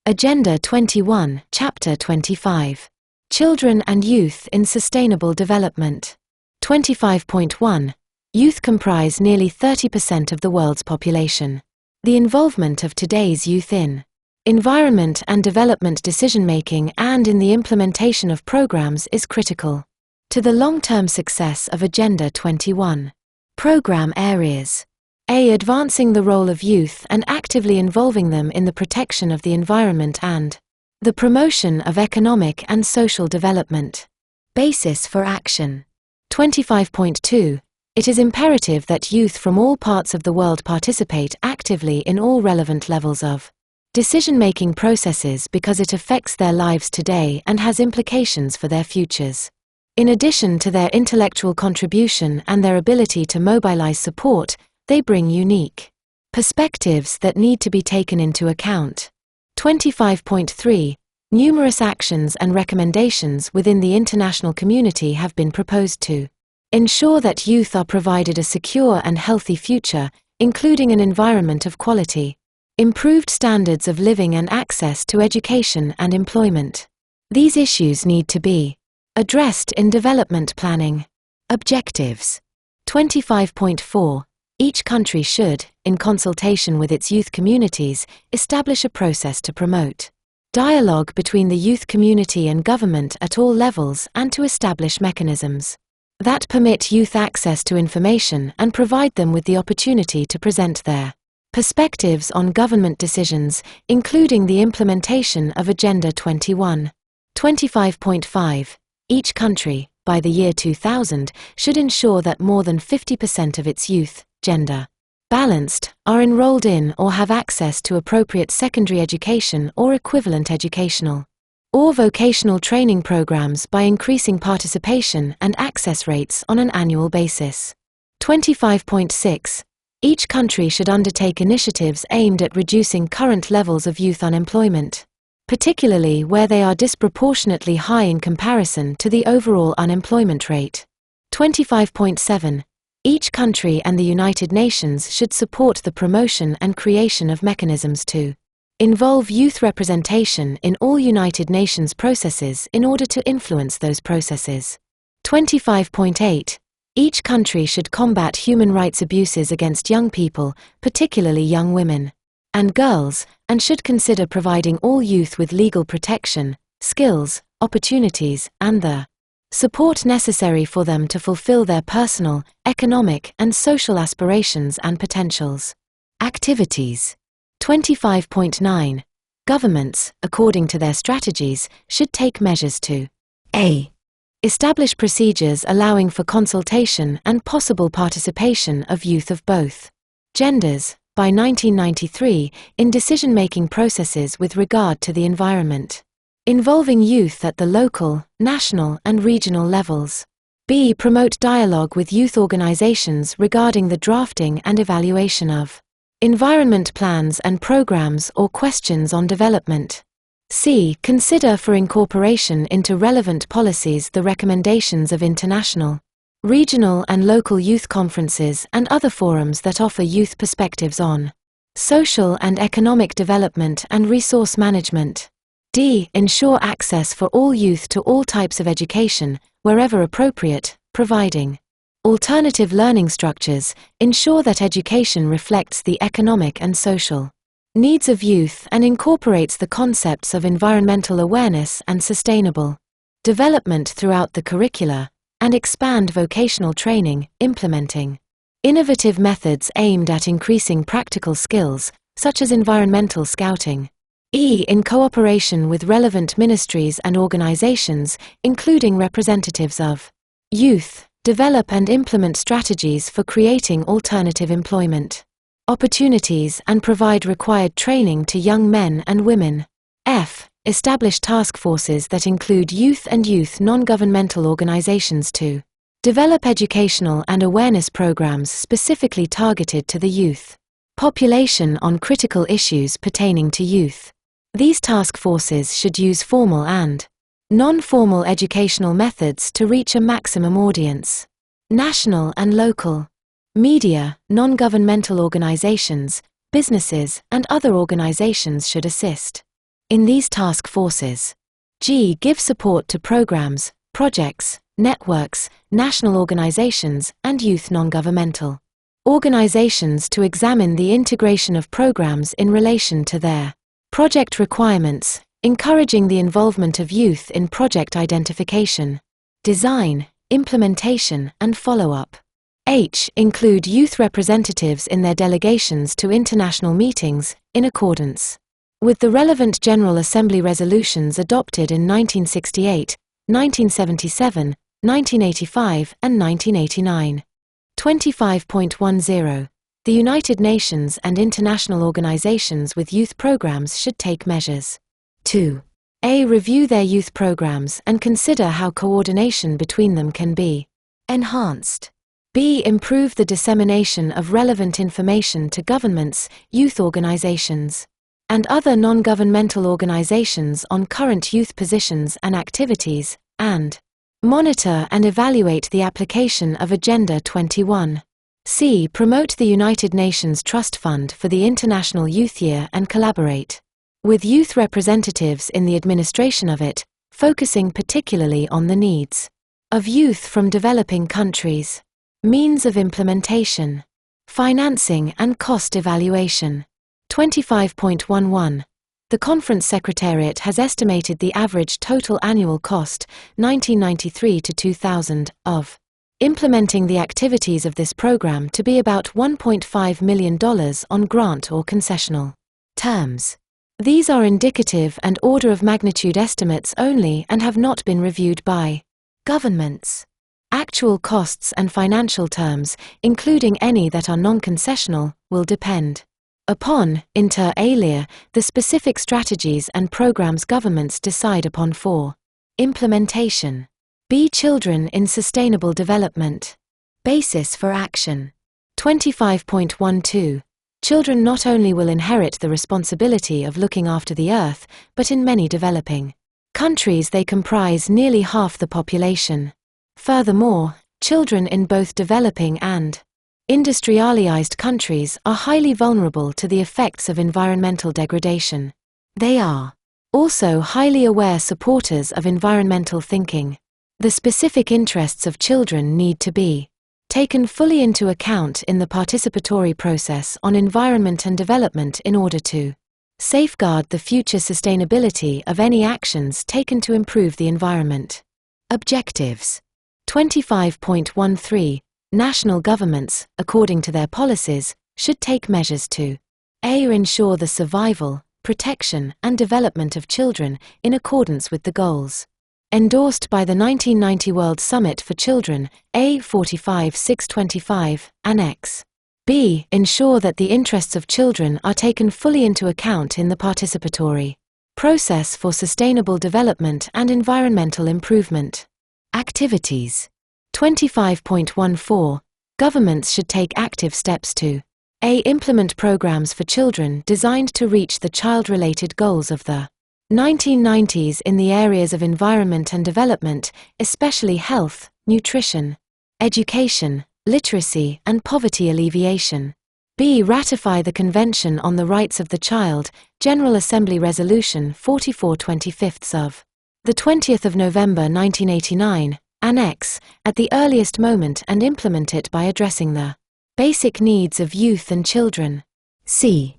Agenda 21, Chapter 25. Children and Youth in Sustainable Development. 25.1. Youth comprise nearly 30% of the world's population. The involvement of today's youth in environment and development decision-making and in the implementation of programs is critical to the long-term success of Agenda 21. Program areas. A. Advancing the role of youth and actively involving them in the protection of the environment and the promotion of economic and social development. Basis for action. 25.2. It is imperative that youth from all parts of the world participate actively in all relevant levels of decision-making processes because it affects their lives today and has implications for their futures. In addition to their intellectual contribution and their ability to mobilize support, they bring unique perspectives that need to be taken into account. 25.3. Numerous actions and recommendations within the international community have been proposed to ensure that youth are provided a secure and healthy future, including an environment of quality, improved standards of living and access to education and employment. These issues need to be addressed in development planning. Objectives. 25.4. Each country should, in consultation with its youth communities, establish a process to promote dialogue between the youth community and government at all levels and to establish mechanisms that permit youth access to information and provide them with the opportunity to present their perspectives on government decisions, including the implementation of Agenda 21. 25.5. Each country, by the year 2000, should ensure that more than 50% of its youth, gender balanced, are enrolled in or have access to appropriate secondary education or equivalent educational or vocational training programs by increasing participation and access rates on an annual basis. 25.6. Each country should undertake initiatives aimed at reducing current levels of youth unemployment, particularly where they are disproportionately high in comparison to the overall unemployment rate. 25.7. Each country and the United Nations should support the promotion and creation of mechanisms to involve youth representation in all United Nations processes in order to influence those processes. 25.8. Each country should combat human rights abuses against young people, particularly young women and girls, and should consider providing all youth with legal protection, skills, opportunities, and the support necessary for them to fulfill their personal, economic, and social aspirations and potentials. Activities. 25.9. Governments, according to their strategies, should take measures to a. Establish procedures allowing for consultation and possible participation of youth of both genders, by 1993, in decision-making processes with regard to the environment, involving youth at the local, national, and regional levels. B. Promote dialogue with youth organizations regarding the drafting and evaluation of environment plans and programs or questions on development. C. Consider for incorporation into relevant policies the recommendations of international, regional and local youth conferences and other forums that offer youth perspectives on social and economic development and resource management. D. Ensure access for all youth to all types of education, wherever appropriate, providing alternative learning structures, ensure that education reflects the economic and social needs of youth and incorporates the concepts of environmental awareness and sustainable development throughout the curricula, and expand vocational training, implementing innovative methods aimed at increasing practical skills, such as environmental scouting. E. In cooperation with relevant ministries and organizations, including representatives of youth, develop and implement strategies for creating alternative employment opportunities and provide required training to young men and women. F. Establish task forces that include youth and youth non-governmental organizations to develop educational and awareness programs specifically targeted to the youth population on critical issues pertaining to youth. These task forces should use formal and non-formal educational methods to reach a maximum audience. National and local media, non-governmental organizations, businesses, and other organizations should assist in these task forces. G. Give support to programs, projects, networks, national organizations, and youth non-governmental organizations to examine the integration of programs in relation to their project requirements, encouraging the involvement of youth in project identification, design, implementation, and follow-up. H. Include youth representatives in their delegations to international meetings, in accordance with the relevant General Assembly resolutions adopted in 1968, 1977, 1985, and 1989. 25.10. The United Nations and international organizations with youth programs should take measures to a. Review their youth programs and consider how coordination between them can be enhanced. B. Improve the dissemination of relevant information to governments, youth organizations, and other non-governmental organizations on current youth positions and activities, and monitor and evaluate the application of Agenda 21. C. Promote the United Nations Trust Fund for the International Youth Year and collaborate with youth representatives in the administration of it, focusing particularly on the needs of youth from developing countries. Means of implementation, financing and cost evaluation. 25.11. The Conference Secretariat has estimated the average total annual cost, 1993 to 2000, of implementing the activities of this program to be about $1.5 million on grant or concessional terms. These are indicative and order of magnitude estimates only and have not been reviewed by governments. Actual costs and financial terms, including any that are non-concessional, will depend upon, inter alia, the specific strategies and programs governments decide upon for implementation. B. Children in sustainable development. Basis for action. 25.12. Children not only will inherit the responsibility of looking after the earth, but in many developing countries they comprise nearly half the population. Furthermore, children in both developing and industrialized countries are highly vulnerable to the effects of environmental degradation. They are also highly aware supporters of environmental thinking. The specific interests of children need to be taken fully into account in the participatory process on environment and development in order to safeguard the future sustainability of any actions taken to improve the environment. Objectives. 25.13. National governments, according to their policies, should take measures to a. Ensure the survival, protection, and development of children in accordance with the goals endorsed by the 1990 World Summit for Children, A 45-625, Annex. B. Ensure that the interests of children are taken fully into account in the participatory process for sustainable development and environmental improvement. Activities. 25.14. Governments should take active steps to a. Implement programs for children designed to reach the child-related goals of the 1990s in the areas of environment and development, especially health, nutrition, education, literacy, and poverty alleviation. B. Ratify the Convention on the Rights of the Child, General Assembly Resolution 44/25 of the 20th of November 1989, Annex, at the earliest moment and implement it by addressing the basic needs of youth and children. C.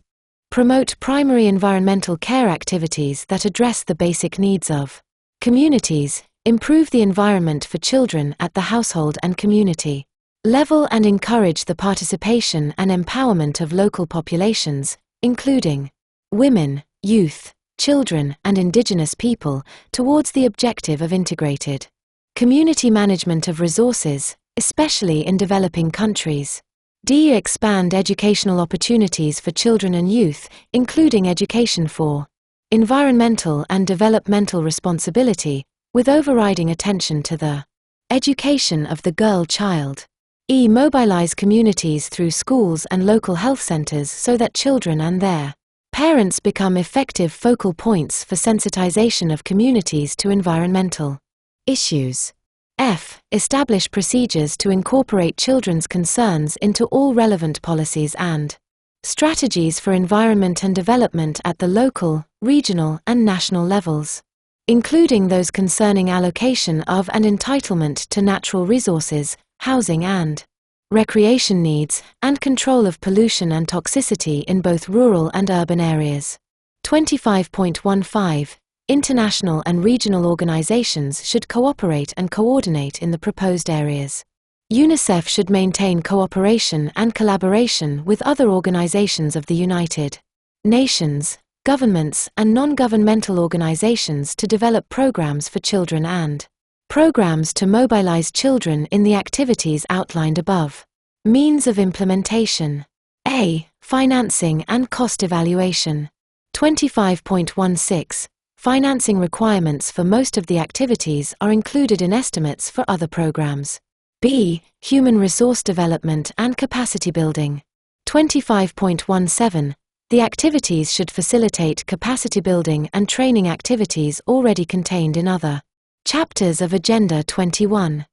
Promote primary environmental care activities that address the basic needs of communities, improve the environment for children at the household and community level and encourage the participation and empowerment of local populations, including women, youth, children, and indigenous people, towards the objective of integrated community management of resources, especially in developing countries. D. Expand educational opportunities for children and youth, including education for environmental and developmental responsibility, with overriding attention to the education of the girl child. E. Mobilize communities through schools and local health centers so that children and their parents become effective focal points for sensitization of communities to environmental issues. F. Establish procedures to incorporate children's concerns into all relevant policies and strategies for environment and development at the local, regional and national levels, including those concerning allocation of and entitlement to natural resources, housing and recreation needs, and control of pollution and toxicity in both rural and urban areas. 25.15 International and regional organizations should cooperate and coordinate in the proposed areas. UNICEF should maintain cooperation and collaboration with other organizations of the United Nations, governments and non-governmental organizations to develop programs for children and programs to mobilize children in the activities outlined above. Means of implementation. A. Financing and cost evaluation. 25.16 Financing requirements for most of the activities are included in estimates for other programs. B. Human resource development and capacity building. 25.17 The activities should facilitate capacity building and training activities already contained in other chapters of Agenda 21.